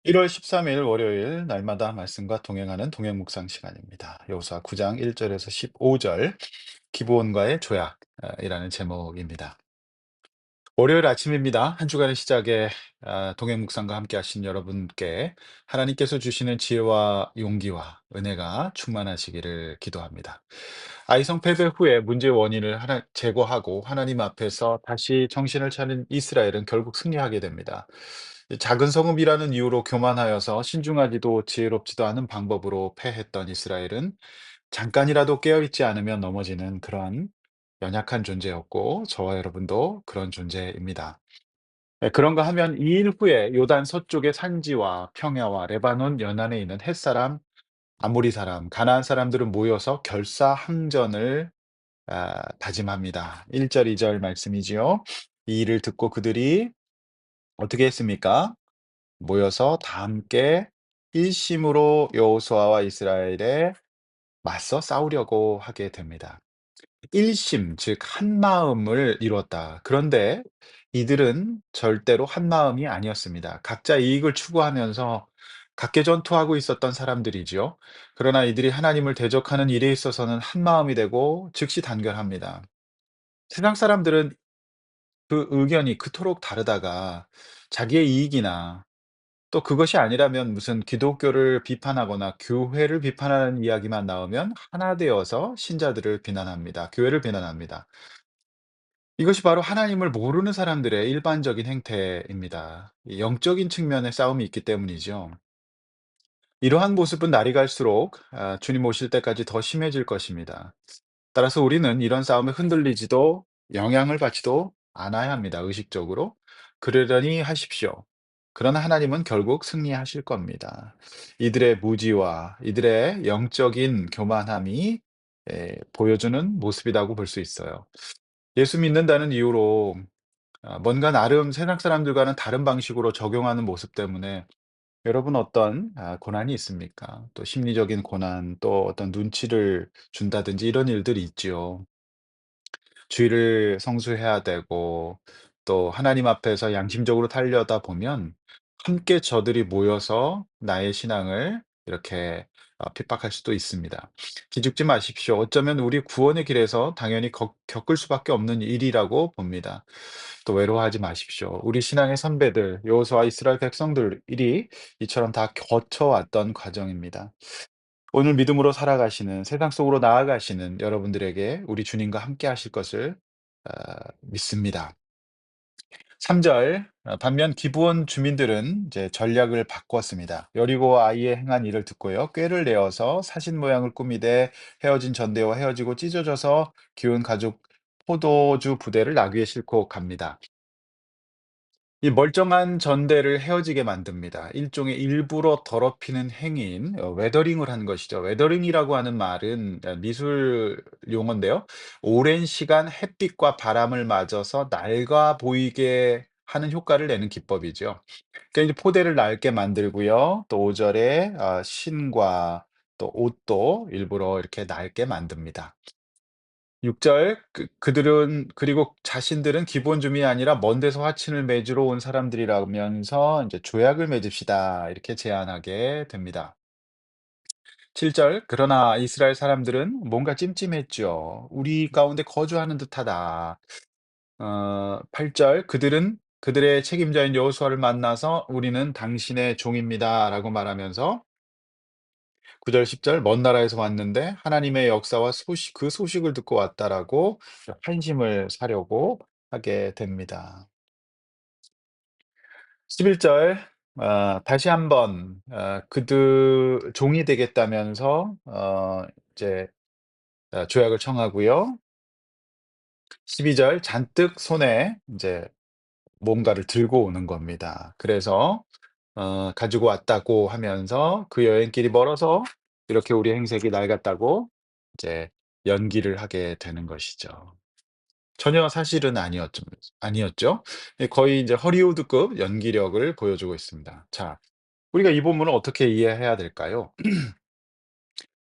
1월 13일 월요일 날마다 말씀과 동행하는 동행 묵상 시간입니다. 여호수아 9장 1절에서 15절 기브온과의 조약이라는 제목입니다. 월요일 아침입니다. 한 주간의 시작에 동행 묵상과 함께 하신 여러분께 하나님께서 주시는 지혜와 용기와 은혜가 충만하시기를 기도합니다. 아이성 패배 후에 문제의 원인을 제거하고 하나님 앞에서 다시 정신을 차린 이스라엘은 결국 승리하게 됩니다. 작은 성읍이라는 이유로 교만하여서 신중하지도 지혜롭지도 않은 방법으로 패했던 이스라엘은 잠깐이라도 깨어있지 않으면 넘어지는 그런 연약한 존재였고, 저와 여러분도 그런 존재입니다. 그런가 하면 이 일 후에 요단 서쪽의 산지와 평야와 레바논 연안에 있는 햇사람, 아모리 사람, 가나안 사람들은 모여서 결사항전을 다짐합니다. 1절, 2절 말씀이지요. 이 일을 듣고 그들이 어떻게 했습니까? 모여서 다 함께 일심으로 여호수아와 이스라엘에 맞서 싸우려고 하게 됩니다. 일심, 즉 한마음을 이뤘다. 그런데 이들은 절대로 한마음이 아니었습니다. 각자 이익을 추구하면서 각계 전투하고 있었던 사람들이지요. 그러나 이들이 하나님을 대적하는 일에 있어서는 한마음이 되고 즉시 단결합니다. 세상 사람들은 그 의견이 그토록 다르다가 자기의 이익이나 또 그것이 아니라면 무슨 기독교를 비판하거나 교회를 비판하는 이야기만 나오면 하나 되어서 신자들을 비난합니다. 교회를 비난합니다. 이것이 바로 하나님을 모르는 사람들의 일반적인 행태입니다. 이 영적인 측면의 싸움이 있기 때문이죠. 이러한 모습은 날이 갈수록 주님 오실 때까지 더 심해질 것입니다. 따라서 우리는 이런 싸움에 흔들리지도 영향을 받지도 않아야 합니다. 의식적으로. 그러려니 하십시오. 그러나 하나님은 결국 승리하실 겁니다. 이들의 무지와 이들의 영적인 교만함이 보여주는 모습이라고 볼 수 있어요. 예수 믿는다는 이유로 뭔가 나름 세상 사람들과는 다른 방식으로 적용하는 모습 때문에 여러분 어떤 고난이 있습니까? 또 심리적인 고난, 또 어떤 눈치를 준다든지 이런 일들이 있지요. 주의를 성수해야 되고 또 하나님 앞에서 양심적으로 살려다 보면 함께 저들이 모여서 나의 신앙을 이렇게 핍박할 수도 있습니다. 기죽지 마십시오. 어쩌면 우리 구원의 길에서 당연히 겪을 수밖에 없는 일이라고 봅니다. 또 외로워하지 마십시오. 우리 신앙의 선배들, 여호수아 이스라엘 백성들이 이처럼 다 거쳐왔던 과정입니다. 오늘 믿음으로 살아가시는 세상 속으로 나아가시는 여러분들에게 우리 주님과 함께 하실 것을 믿습니다. 3절 반면 기브온 주민들은 이제 전략을 바꿨습니다. 여리고와 아이의 행한 일을 듣고요. 꾀를 내어서 사신 모양을 꾸미되 헤어진 전대와 헤어지고 찢어져서 기운 가죽 포도주 부대를 나귀에 싣고 갑니다. 이 멀쩡한 전대를 헤어지게 만듭니다. 일종의 일부러 더럽히는 행위인 웨더링을 하는 것이죠. 웨더링이라고 하는 말은 미술 용어인데요. 오랜 시간 햇빛과 바람을 맞아서 낡아 보이게 하는 효과를 내는 기법이죠. 그러니까 이제 포대를 낡게 만들고요. 또 5 절에 신과 또 옷도 일부러 이렇게 낡게 만듭니다. 6절 그들은 그리고 자신들은 기본 주민이 아니라 먼 데서 화친을 맺으러 온 사람들이라면서 이제 "조약을 맺읍시다." 이렇게 제안하게 됩니다. 7절 그러나 이스라엘 사람들은 뭔가 찜찜했죠. "우리 가운데 거주하는 듯하다." 8절 그들은 그들의 책임자인 여호수아를 만나서 "우리는 당신의 종입니다."라고 말하면서 9절 10절 "먼 나라에서 왔는데 하나님의 역사와 그 소식을 듣고 왔다."라고 환심을 사려고 하게 됩니다. 11절 다시 한번 그들 종이 되겠다면서 이제 조약을 청하고요. 12절 잔뜩 손에 이제 뭔가를 들고 오는 겁니다. 그래서 가지고 왔다고 하면서 그 여행길이 멀어서 이렇게 우리 행색이 낡았다고 이제 연기를 하게 되는 것이죠. 전혀 사실은 아니었죠. 예 거의 이제 허리우드급 연기력을 보여주고 있습니다. 자, 우리가 이 본문을 어떻게 이해해야 될까요?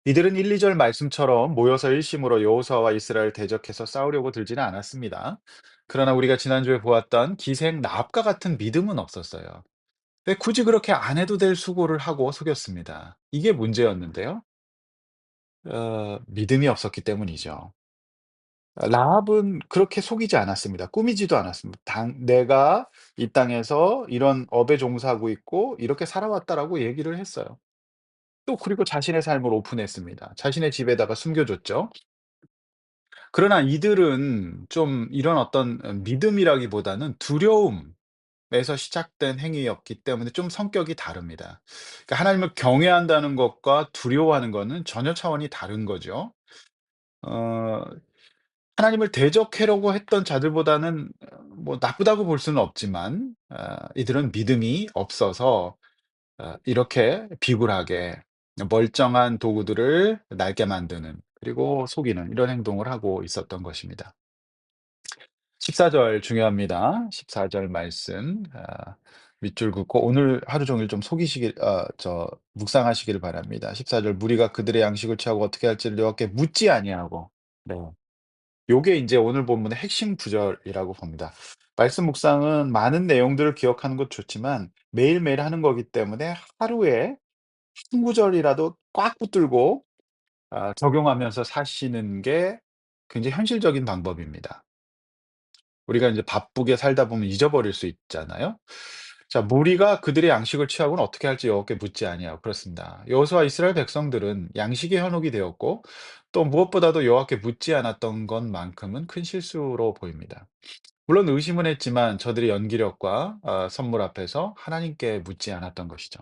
이들은 1-2절 말씀처럼 모여서 일심으로 여호수아와 이스라엘 대적해서 싸우려고 들지는 않았습니다. 그러나 우리가 지난주에 보았던 기생 나합과 같은 믿음은 없었어요. 근데 굳이 그렇게 안 해도 될 수고를 하고 속였습니다. 이게 문제였는데요. 믿음이 없었기 때문이죠. 라합은 그렇게 속이지 않았습니다. 꾸미지도 않았습니다. "내가 이 땅에서 이런 업에 종사하고 있고 이렇게 살아왔다."라고 얘기를 했어요. 또 그리고 자신의 삶을 오픈했습니다. 자신의 집에다가 숨겨줬죠. 그러나 이들은 좀 이런 어떤 믿음이라기보다는 두려움에서 시작된 행위였기 때문에 좀 성격이 다릅니다. 그러니까 하나님을 경외한다는 것과 두려워하는 거는 전혀 차원이 다른 거죠. 어 하나님을 대적하려고 했던 자들보다는 뭐 나쁘다고 볼 수는 없지만 이들은 믿음이 없어서 이렇게 비굴하게 멀쩡한 도구들을 낡게 만드는, 그리고 속이는 이런 행동을 하고 있었던 것입니다. 14절 중요합니다. 14절 말씀 밑줄 긋고 오늘 하루 종일 좀 속이시길 묵상하시기를 바랍니다. 14절 "무리가 그들의 양식을 취하고 어떻게 할지를 여호와께 묻지 아니하고." 네. 요게 인제 오늘 본문의 핵심 구절이라고 봅니다. 말씀 묵상은 많은 내용들을 기억하는 것도 좋지만 매일매일 하는 거기 때문에 하루에 한 구절이라도 꽉 붙들고 적용하면서 사시는 게 굉장히 현실적인 방법입니다. 우리가 인제 바쁘게 살다 보면 잊어버릴 수 있잖아요. 자, "무리가 그들의 양식을 취하고는 어떻게 할지 여호와께 묻지 아니하고." 그렇습니다. 여호수아 이스라엘 백성들은 양식의 현혹이 되었고 또 무엇보다도 여호와께 묻지 않았던 것만큼은 큰 실수로 보입니다. 물론 의심은 했지만 저들의 연기력과 선물 앞에서 하나님께 묻지 않았던 것이죠.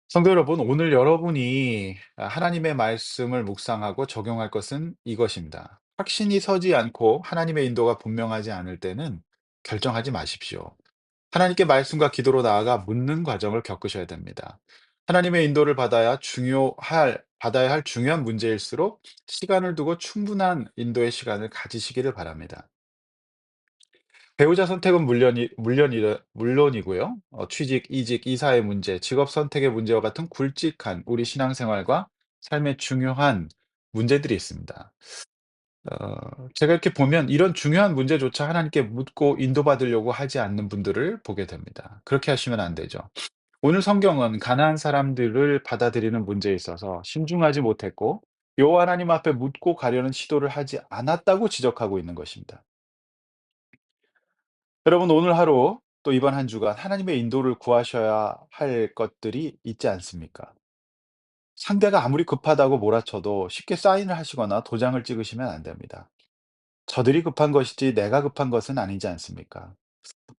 성도 여러분, 오늘 여러분이 하나님의 말씀을 묵상하고 적용할 것은 이것입니다. 확신이 서지 않고 하나님의 인도가 분명하지 않을 때는 결정하지 마십시오. 하나님께 말씀과 기도로 나아가 묻는 과정을 겪으셔야 됩니다. 하나님의 인도를 받아야 할 중요한 문제일수록 시간을 두고 충분한 인도의 시간을 가지시기를 바랍니다. 배우자 선택은 물론이고요. 취직, 이직, 이사의 문제, 직업 선택의 문제와 같은 굵직한 우리 신앙생활과 삶의 중요한 문제들이 있습니다. 제가 이렇게 보면 이런 중요한 문제조차 하나님께 묻고 인도받으려고 하지 않는 분들을 보게 됩니다. 그렇게 하시면 안 되죠. 오늘 성경은 가나안 사람들을 받아들이는 문제에 있어서 신중하지 못했고 여호와 하나님 앞에 묻고 가려는 시도를 하지 않았다고 지적하고 있는 것입니다. 여러분, 오늘 하루 또 이번 한 주간 하나님의 인도를 구하셔야 할 것들이 있지 않습니까? 상대가 아무리 급하다고 몰아쳐도 쉽게 사인을 하시거나 도장을 찍으시면 안 됩니다. 저들이 급한 것이지 내가 급한 것은 아니지 않습니까?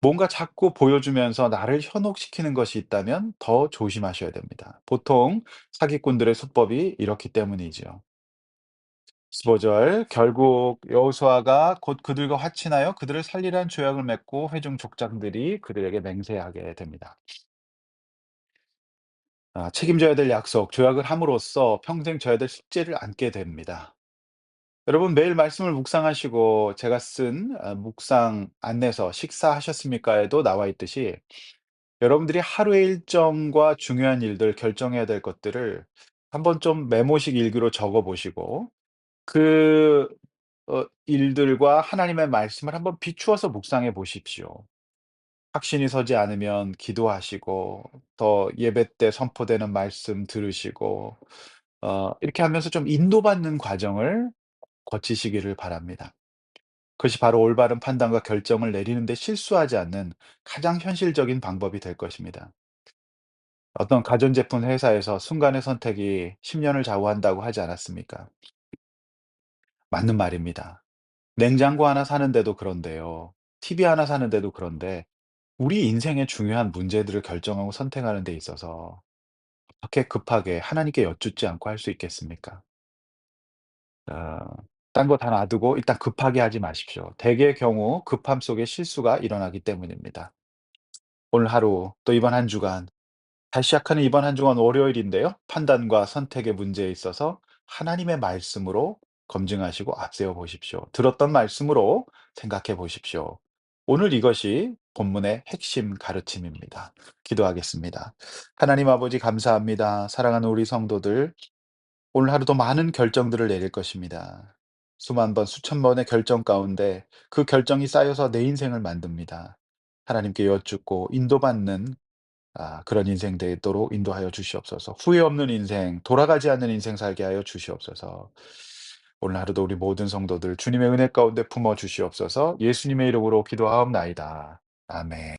뭔가 자꾸 보여주면서 나를 현혹시키는 것이 있다면 더 조심하셔야 됩니다. 보통 사기꾼들의 수법이 이렇기 때문이지요. 15절 결국 여호수아가 곧 그들과 화친하여 그들을 살리라는 조약을 맺고 회중 족장들이 그들에게 맹세하게 됩니다. 책임져야 될 약속, 조약을 함으로써 평생 져야 될 숙제를 안게 됩니다. 여러분, 매일 말씀을 묵상하시고 제가 쓴 묵상 안내서 "식사하셨습니까?"에도 나와 있듯이 여러분들이 하루의 일정과 중요한 일들, 결정해야 될 것들을 한번 좀 메모식 일기로 적어 보시고 그 일들과 하나님의 말씀을 한번 비추어서 묵상해 보십시오. 확신이 서지 않으면 기도하시고 더 예배 때 선포되는 말씀 들으시고 이렇게 하면서 좀 인도받는 과정을 거치시기를 바랍니다. 그것이 바로 올바른 판단과 결정을 내리는 데 실수하지 않는 가장 현실적인 방법이 될 것입니다. 어떤 가전제품 회사에서 순간의 선택이 10 년을 좌우한다고 하지 않았습니까? 맞는 말입니다. 냉장고 하나 사는데도 그런데요. TV 하나 사는데도 그런데 우리 인생의 중요한 문제들을 결정하고 선택하는 데 있어서 어떻게 급하게 하나님께 여쭙지 않고 할 수 있겠습니까? 어, 딴 거 다 놔두고 일단 급하게 하지 마십시오. 대개의 경우 급함 속에 실수가 일어나기 때문입니다. 오늘 하루 또 이번 한 주간 다시 시작하는 이번 한 주간 월요일인데요. 판단과 선택의 문제에 있어서 하나님의 말씀으로 검증하시고 앞세워 보십시오. 들었던 말씀으로 생각해 보십시오. 오늘 이것이 본문의 핵심 가르침입니다. 기도하겠습니다. 하나님 아버지, 감사합니다. 사랑하는 우리 성도들, 오늘 하루도 많은 결정들을 내릴 것입니다. 수만 번, 수천 번의 결정 가운데 그 결정이 쌓여서 내 인생을 만듭니다. 하나님께 여쭙고 인도받는 그런 인생 되도록 인도하여 주시옵소서. 후회 없는 인생, 돌아가지 않는 인생 살게 하여 주시옵소서. 오늘 하루도 우리 모든 성도들 주님의 은혜 가운데 품어 주시옵소서. 예수님의 이름으로 기도하옵나이다. 아멘.